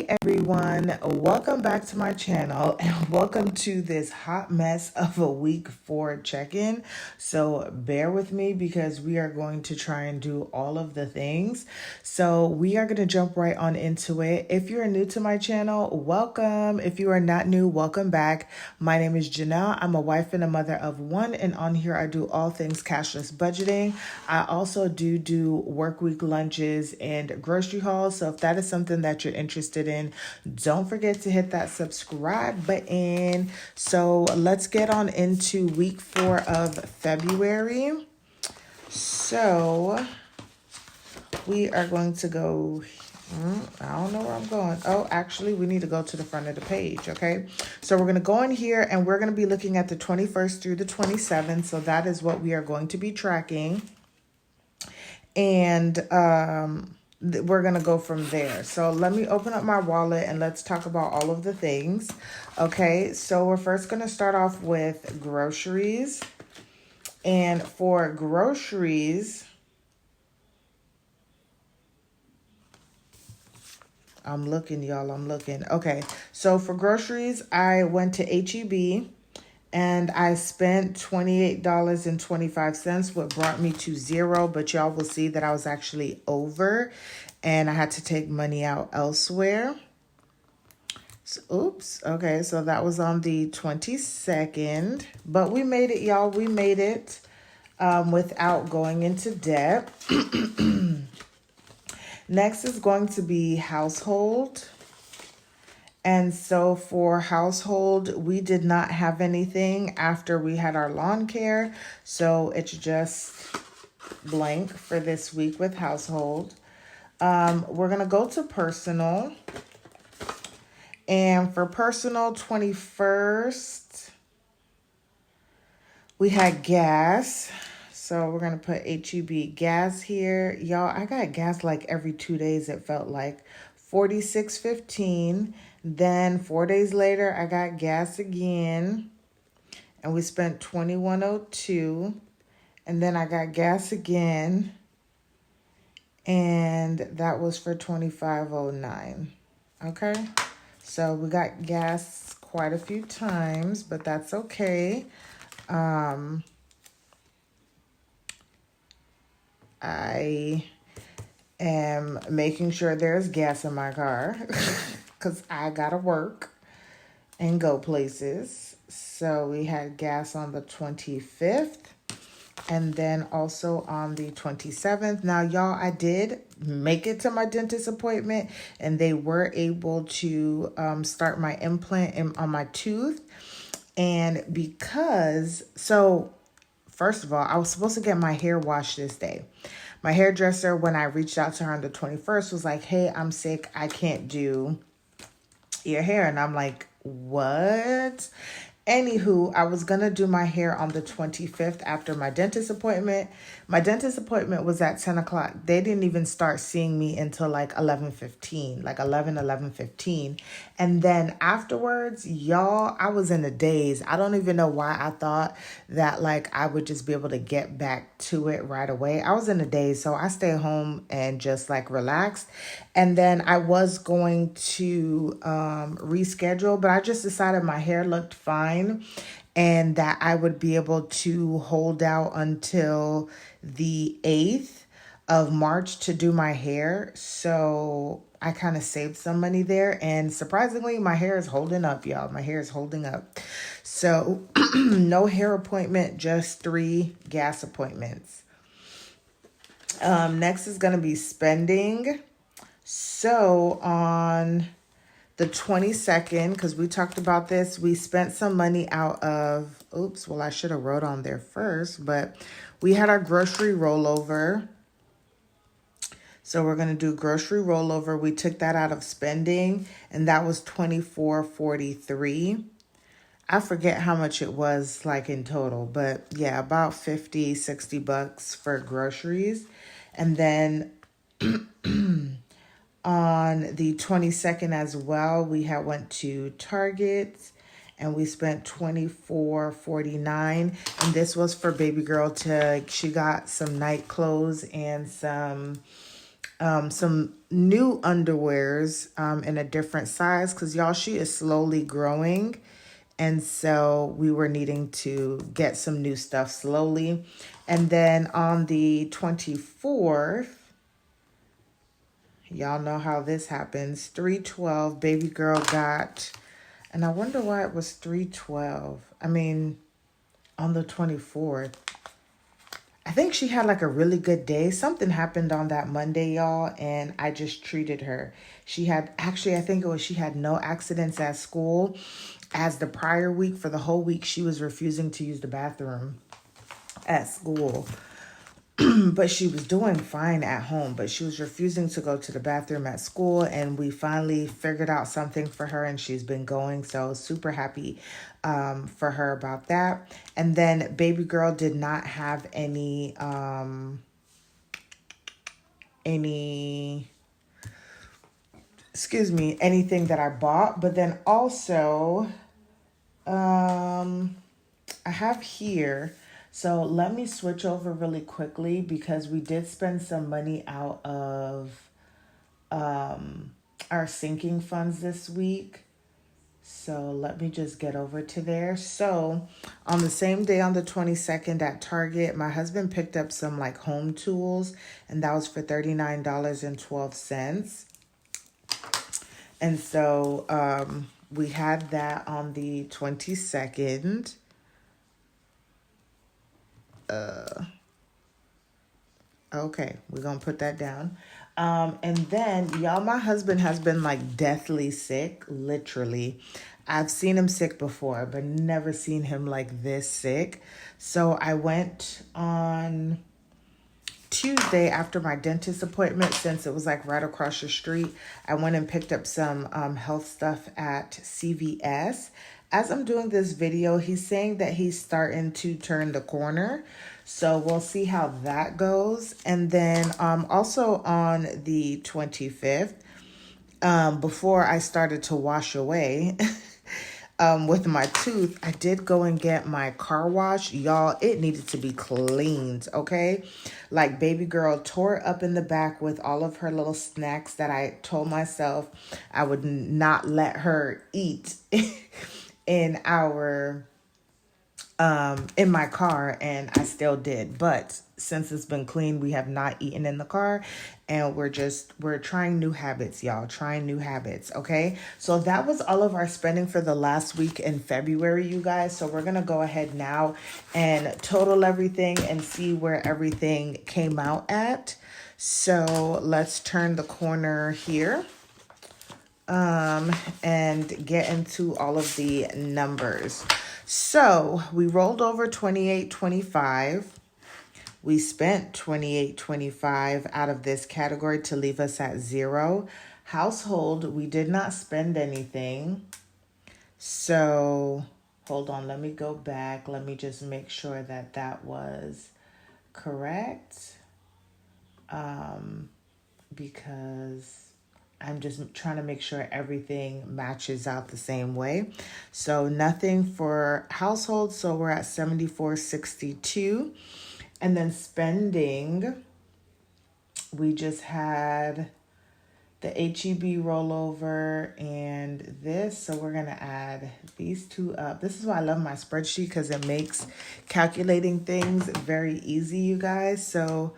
Everyone, welcome back to my channel and welcome to this hot mess of a week 4 check-in. So bear with me because we are going to try and do all of the things. So we are going to jump right on into it. If you're new to my channel, welcome. If you are not new, welcome back. My name is Janelle. I'm a wife and a mother of one, and on here I do all things cashless budgeting. I also do work week lunches and grocery hauls. So if that is something that you're interested in, don't forget to hit that subscribe button. So let's get on into week 4 of February. So we are going to go, I don't know where I'm going. Oh, actually, we need to go to the front of the page, okay? So we're going to go in here and we're going to be looking at the 21st through the 27th. So that is what we are going to be tracking. And we're going to go from there. So let me open up my wallet and let's talk about all of the things. Okay, so we're first going to start off with groceries. And for groceries, I'm looking, y'all. I'm looking. Okay, so for groceries, I went to H-E-B. And I spent $28.25, what brought me to $0. But y'all will see that I was actually over and I had to take money out elsewhere. So, oops. Okay, so that was on the 22nd. But we made it, y'all. We made it without going into debt. Next is going to be household. And so for household, we did not have anything after we had our lawn care. So it's just blank for this week with household. We're going to go to personal. And for personal, 21st, we had gas. So we're going to put H-E-B gas here. Y'all, I got gas like every 2 days, it felt like. $46.15. Then 4 days later, I got gas again. And we spent $21.02. And then I got gas again. And that was for $25.09. Okay? So we got gas quite a few times, but that's okay. I am making sure there's gas in my car because I gotta work and go places. So we had gas on the 25th and then also on the 27th. Now, y'all, I did make it to my dentist appointment and they were able to start my implant on my tooth. And first of all, I was supposed to get my hair washed this day. My hairdresser, when I reached out to her on the 21st, was like, hey, I'm sick. I can't do your hair. And I'm like, what? Anywho, I was going to do my hair on the 25th after my dentist appointment. My dentist appointment was at 10 o'clock. They didn't even start seeing me until like 11:15, like 11:15. And then afterwards, y'all, I was in a daze. I don't even know why I thought that like I would just be able to get back to it right away. I was in a daze, so I stayed home and just like relaxed. And then I was going to reschedule, but I just decided my hair looked fine and that I would be able to hold out until the 8th of March to do my hair. So I kind of saved some money there. And surprisingly, my hair is holding up, y'all. My hair is holding up. So no hair appointment, just 3 gas appointments. Next is going to be spending. So on the 22nd, because we talked about this, we spent some money out of, I should have wrote on there first, but we had our grocery rollover. So we're going to do grocery rollover. We took that out of spending, and that was $24.43. I forget how much it was like in total, but yeah, about $50-$60 for groceries. And then on the 22nd as well, we went to Target and we spent $24.49. And this was for baby girl she got some night clothes and some some new underwears in a different size because y'all, she is slowly growing. And so we were needing to get some new stuff slowly. And then on the 24th, y'all know how this happens. 312, baby girl got, and I wonder why it was 312. I mean, on the 24th. I think she had like a really good day. Something happened on that Monday, y'all, and I just treated her. She had actually, I think it was she had no accidents at school. As the prior week, for the whole week, she was refusing to use the bathroom at school. But she was doing fine at home, but she was refusing to go to the bathroom at school, and we finally figured out something for her, and she's been going, so super happy for her about that. And then baby girl did not have anything that I bought. But then also I have here, so let me switch over really quickly because we did spend some money out of our sinking funds this week. So let me just get over to there. So on the same day, on the 22nd at Target, my husband picked up some like home tools, and that was for $39.12. And so we had that on the 22nd. Okay, we're going to put that down. And then, y'all, my husband has been like deathly sick, literally. I've seen him sick before, but never seen him like this sick. So I went on Tuesday after my dentist appointment, since it was like right across the street. I went and picked up some health stuff at CVS. As I'm doing this video, he's saying that he's starting to turn the corner. So we'll see how that goes. And then also on the 25th, before I started to wash away with my tooth, I did go and get my car wash. Y'all, it needed to be cleaned, okay? Like baby girl tore up in the back with all of her little snacks that I told myself I would not let her eat in my car, and I still did. But since it's been clean, we have not eaten in the car, and we're trying new habits, y'all, trying new habits. Okay, so that was all of our spending for the last week in February, you guys. So we're gonna go ahead now and total everything and see where everything came out at. So let's turn the corner here and get into all of the numbers. So we rolled over $28.25. We spent $28.25 out of this category to leave us at zero. Household, we did not spend anything. So hold on, let me go back. Let me just make sure that that was correct. Because I'm just trying to make sure everything matches out the same way. So nothing for household. So we're at $74.62. And then spending, we just had the HEB rollover and this. So we're going to add these two up. This is why I love my spreadsheet, because it makes calculating things very easy, you guys. So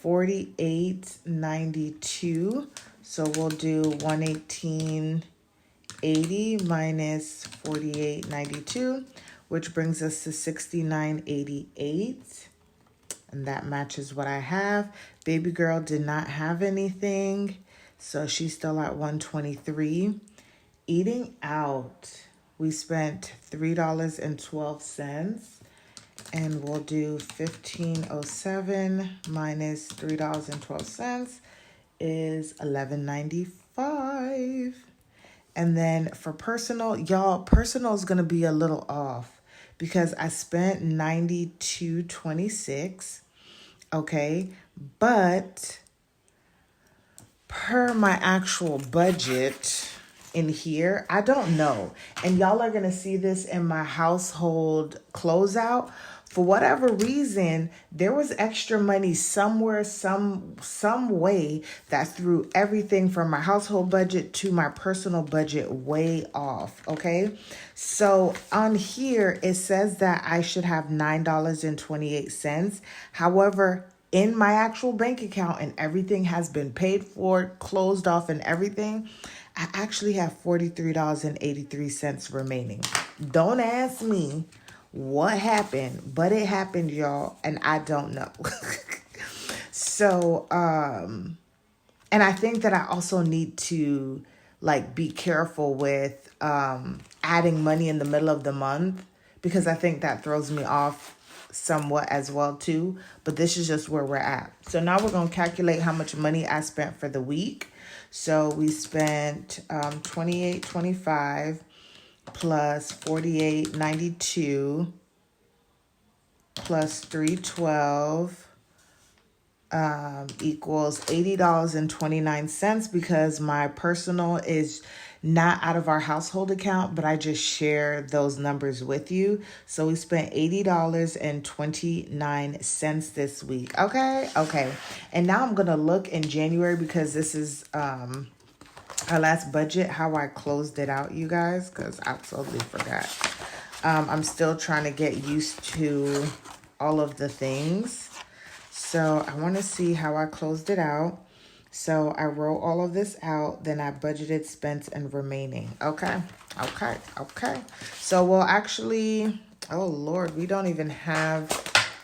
$48.92. So we'll do $118.80 minus $48.92, which brings us to $69.88. And that matches what I have. Baby girl did not have anything, so she's still at $123. Eating out, we spent $3.12. And we'll do $15.07 minus $3.12 is $11.95. And then for personal, y'all, personal is going to be a little off because I spent $92.26. Okay, but per my actual budget in here, I don't know. And y'all are going to see this in my household closeout. For whatever reason, there was extra money somewhere, some way that threw everything from my household budget to my personal budget way off. Okay. So on here, it says that I should have $9.28. However, in my actual bank account and everything has been paid for, closed off and everything, I actually have $43.83 remaining. Don't ask me what happened, but it happened, y'all, and I don't know. So, and I think that I also need to like be careful with adding money in the middle of the month, because I think that throws me off somewhat as well too. But this is just where we're at. So now we're going to calculate how much money I spent for the week. So we spent $28.25 plus $48.92 plus $3.12 equals $80.29, because my personal is not out of our household account, but I just share those numbers with you. So we spent $80.29 this week. Okay. And now I'm going to look in January, because this is our last budget, how I closed it out, you guys, because I totally forgot. I'm still trying to get used to all of the things. So I want to see how I closed it out. So I wrote all of this out, then I budgeted, spent, and remaining. Okay. So we'll actually, oh Lord, we don't even have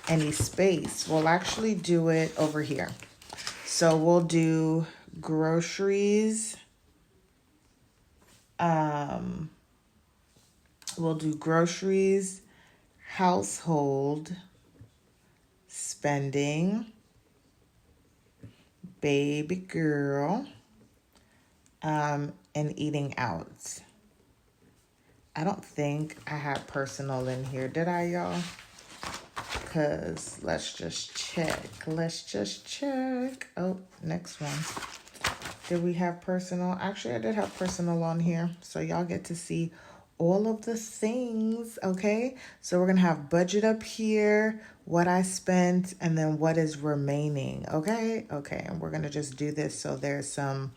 any space. We'll actually do it over here. So we'll do groceries. We'll do groceries, household, spending, baby girl, and eating out. I don't think I had personal in here, did I, y'all? Because let's just check. Oh, next one. Did we have personal? Actually, I did have personal on here. So y'all get to see all of the things, okay? So we're going to have budget up here, what I spent, and then what is remaining, okay? Okay, and we're going to just do this so there's some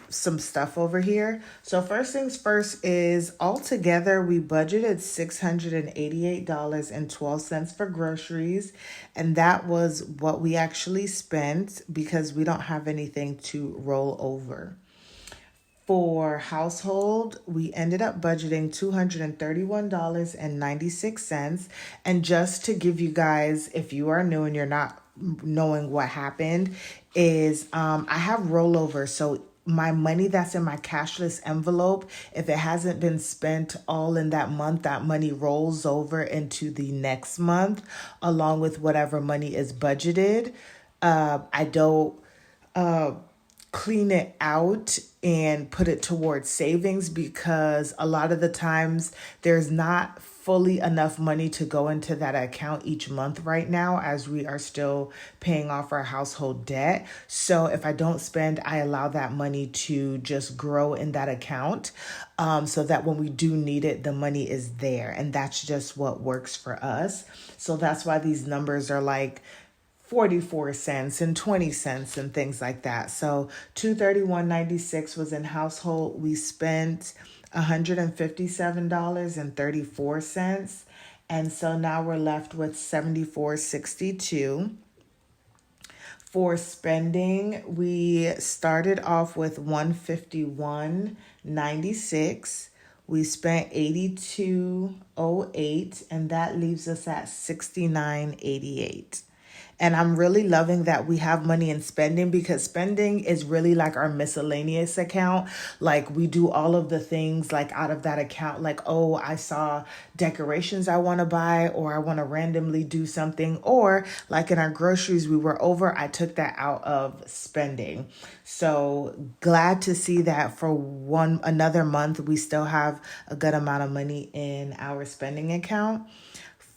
stuff over here. So first things first is altogether we budgeted $688.12 for groceries, and that was what we actually spent because we don't have anything to roll over. For household, we ended up budgeting $231.96. And just to give you guys, if you are new and you're not knowing what happened, is I have rollover. So my money that's in my cashless envelope, if it hasn't been spent all in that month, that money rolls over into the next month, along with whatever money is budgeted. I don't clean it out and put it towards savings, because a lot of the times there's not fully enough money to go into that account each month right now, as we are still paying off our household debt. So if I don't spend, I allow that money to just grow in that account, so that when we do need it, the money is there. And that's just what works for us. So that's why these numbers are like 44 cents and 20 cents and things like that. So $231.96 was in household. We spent $157.34. And so now we're left with $74.62. For spending, we started off with $151.96. We spent $82.08, and that leaves us at $69.88. And I'm really loving that we have money in spending, because spending is really like our miscellaneous account. Like we do all of the things like out of that account. Like, oh, I saw decorations I want to buy, or I want to randomly do something. Or like in our groceries, we were over, I took that out of spending. So glad to see that for another month, we still have a good amount of money in our spending account.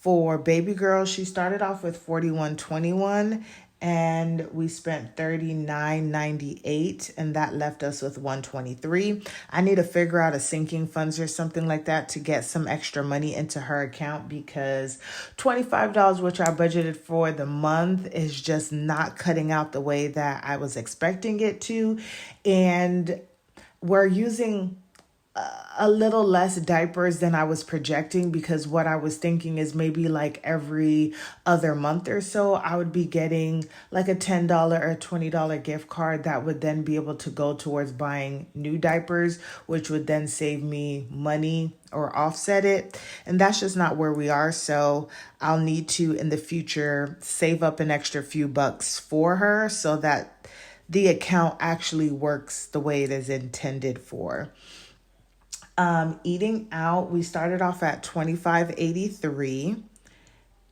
For baby girl, she started off with $41.21, and we spent $39.98, and that left us with $123. I need to figure out a sinking funds or something like that to get some extra money into her account, because $25, which I budgeted for the month, is just not cutting out the way that I was expecting it to. And we're using a little less diapers than I was projecting, because what I was thinking is maybe like every other month or so, I would be getting like a $10 or $20 gift card that would then be able to go towards buying new diapers, which would then save me money or offset it. And that's just not where we are. So I'll need to, in the future, save up an extra few bucks for her so that the account actually works the way it is intended for. Eating out, we started off at $25.83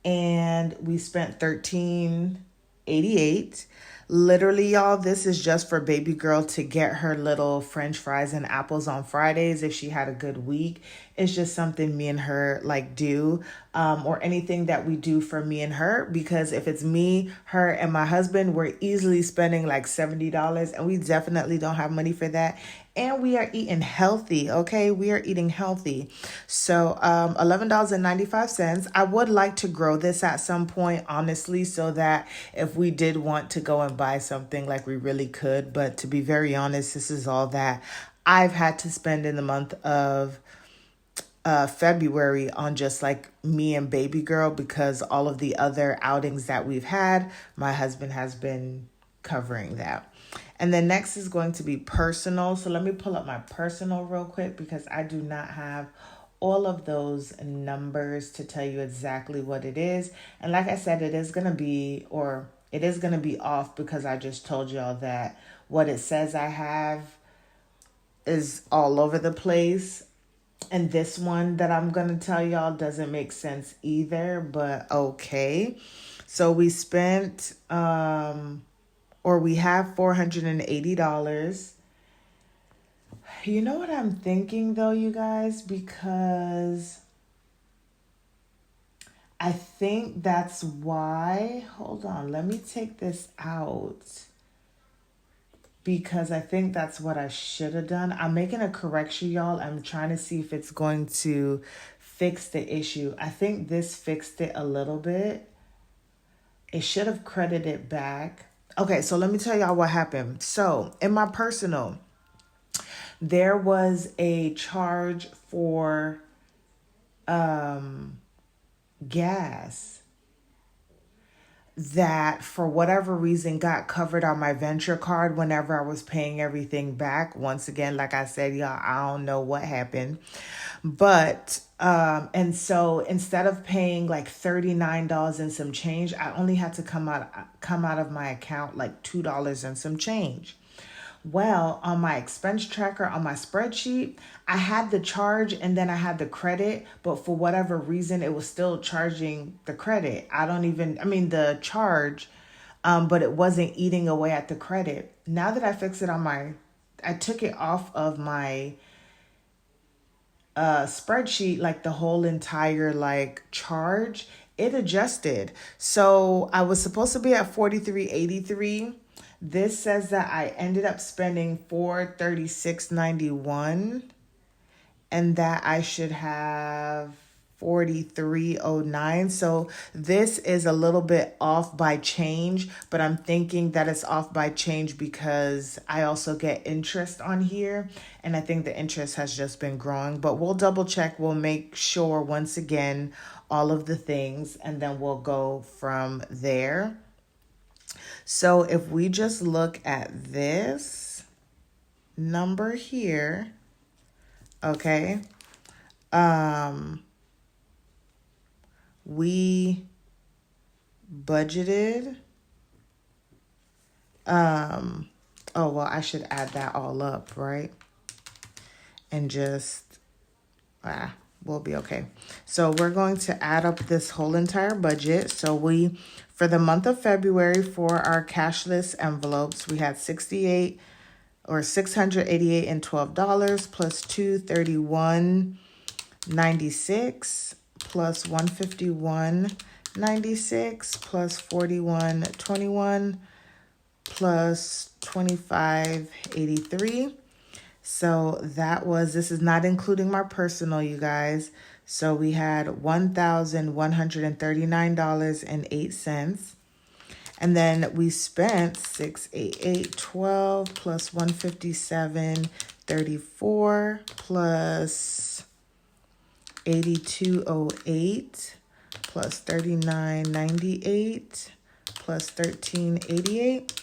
and we spent $13.88. Literally, y'all, this is just for baby girl to get her little French fries and apples on Fridays if she had a good week. It's just something me and her like do, or anything that we do for me and her, because if it's me, her, and my husband, we're easily spending like $70, and we definitely don't have money for that. And we are eating healthy, okay? We are eating healthy. So $11.95. I would like to grow this at some point, honestly, so that if we did want to go and buy something, like, we really could. But to be very honest, this is all that I've had to spend in the month of February on just like me and baby girl, because all of the other outings that we've had, my husband has been covering that. And then next is going to be personal. So let me pull up my personal real quick, because I do not have all of those numbers to tell you exactly what it is. And like I said, it is going to be off, because I just told y'all that what it says I have is all over the place. And this one that I'm going to tell y'all doesn't make sense either, but okay. So we spent, we have $480. You know what I'm thinking though, you guys? Because I think that's why, hold on, let me take this out, because I think that's what I should have done. I'm making a correction, y'all. I'm trying to see if it's going to fix the issue. I think this fixed it a little bit. It should have credited it back. Okay, so let me tell y'all what happened. So in my personal, there was a charge for gas that for whatever reason got covered on my Venture card whenever I was paying everything back. Once again, like I said, y'all, I don't know what happened. But, and so instead of paying like $39 and some change, I only had to come out of my account like $2 and some change. Well, on my expense tracker, on my spreadsheet, I had the charge and then I had the credit, but for whatever reason, it was still charging the credit. The charge, but it wasn't eating away at the credit. Now that I fixed it I took it off of my spreadsheet, like the whole entire like charge, it adjusted. So I was supposed to be at $43.83. This says that I ended up spending $436.91 and that I should have $43.09. So this is a little bit off by change, but I'm thinking that it's off by change because I also get interest on here, and I think the interest has just been growing. But we'll double check. We'll make sure once again all of the things, and then we'll go from there. So if we just look at this number here, okay, we budgeted, I should add that all up, right? And just, we'll be okay. So we're going to add up this whole entire budget. So for the month of February, for our cashless envelopes, we had $688.12 plus $231.96 plus $151.96 plus 41.21 plus 25.83. So that was, this is not including my personal, you guys. So we had $1,139.08. And then we spent 688.12 plus 157.34 plus 82.08 plus 39.98 plus 13.88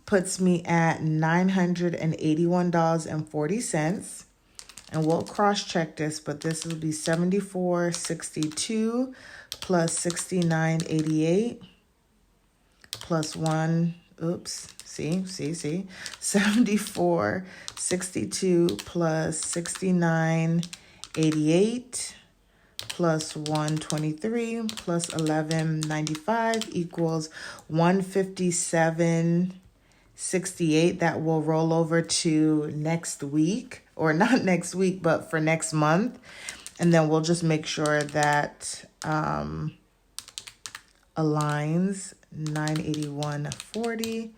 puts me at $981.40. And we'll cross-check this, but this will be 74.62 plus 69.88 plus 1, oops, see, 74.62 plus 69.88 plus 123 plus 11.95 equals 157.68. That will roll over to next week, or not next week, but for next month. And then we'll just make sure that aligns 981.40,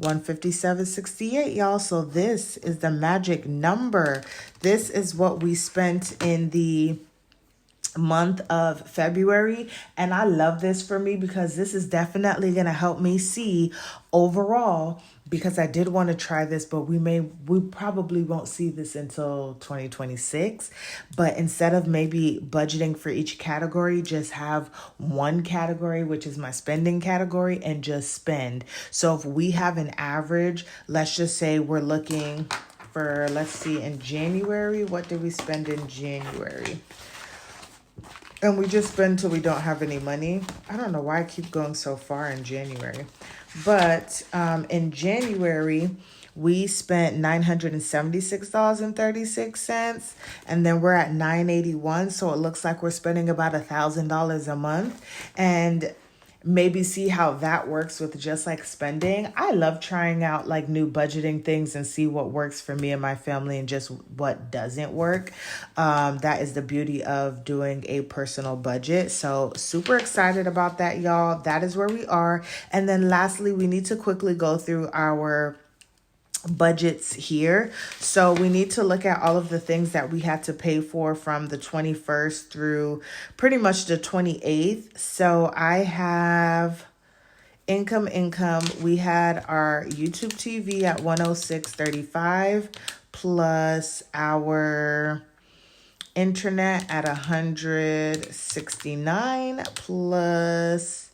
157.68, y'all. So this is the magic number. This is what we spent in the month of February, and I love this for me because this is definitely going to help me see overall, because I did want to try this, but we probably won't see this until 2026. But instead of maybe budgeting for each category, just have one category, which is my spending category, and just spend. So if we have an average, let's just say we're looking for, let's see, in January, what did we spend in January? And we just spend till we don't have any money. I don't know why I keep going so far in January. But in January, we spent $976.36. And then we're at $981. So it looks like we're spending about $1,000 a month. And maybe see how that works with just like spending. I love trying out like new budgeting things and see what works for me and my family and just what doesn't work. That is the beauty of doing a personal budget. So super excited about that, y'all. That is where we are. And then lastly, we need to quickly go through our budgets here. So we need to look at all of the things that we had to pay for from the 21st through pretty much the 28th. So I have income. We had our YouTube TV at $106.35 plus our internet at $169 plus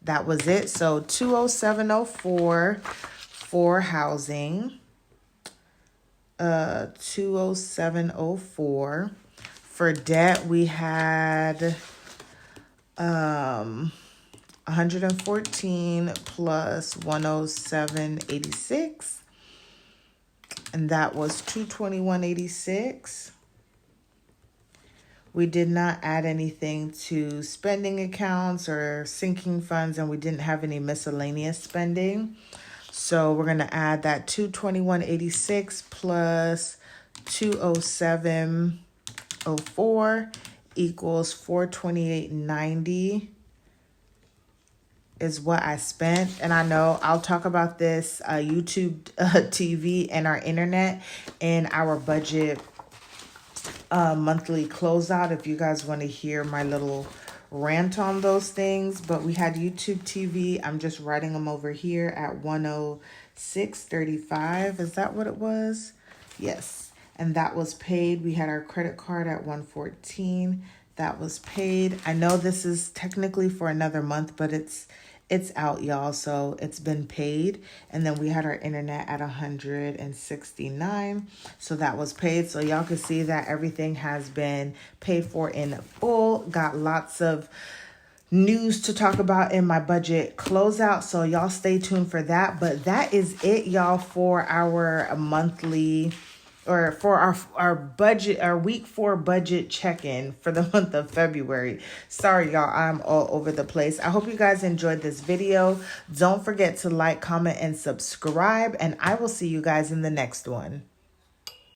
that was it. So $207.04 for housing, $207.04. For debt, we had 114 plus 107.86, and that was 221.86. We did not add anything to spending accounts or sinking funds, and we didn't have any miscellaneous spending. So we're going to add that 221.86 plus 207.04 equals 428.90 is what I spent. And I know I'll talk about this YouTube TV and our internet in our budget monthly closeout if you guys want to hear my little rant on those things. But we had YouTube TV. I'm just writing them over here at 106.35. Is that what it was? Yes. And that was paid. We had our credit card at 114. That was paid. I know this is technically for another month, but it's out, y'all. So it's been paid. And then we had our internet at 169. So that was paid. So y'all can see that everything has been paid for in full. Got lots of news to talk about in my budget closeout. So y'all stay tuned for that. But that is it, y'all, for our monthly or for our budget, our week 4 budget check-in for the month of February. Sorry, y'all, I'm all over the place. I hope you guys enjoyed this video. Don't forget to like, comment, and subscribe, and I will see you guys in the next one.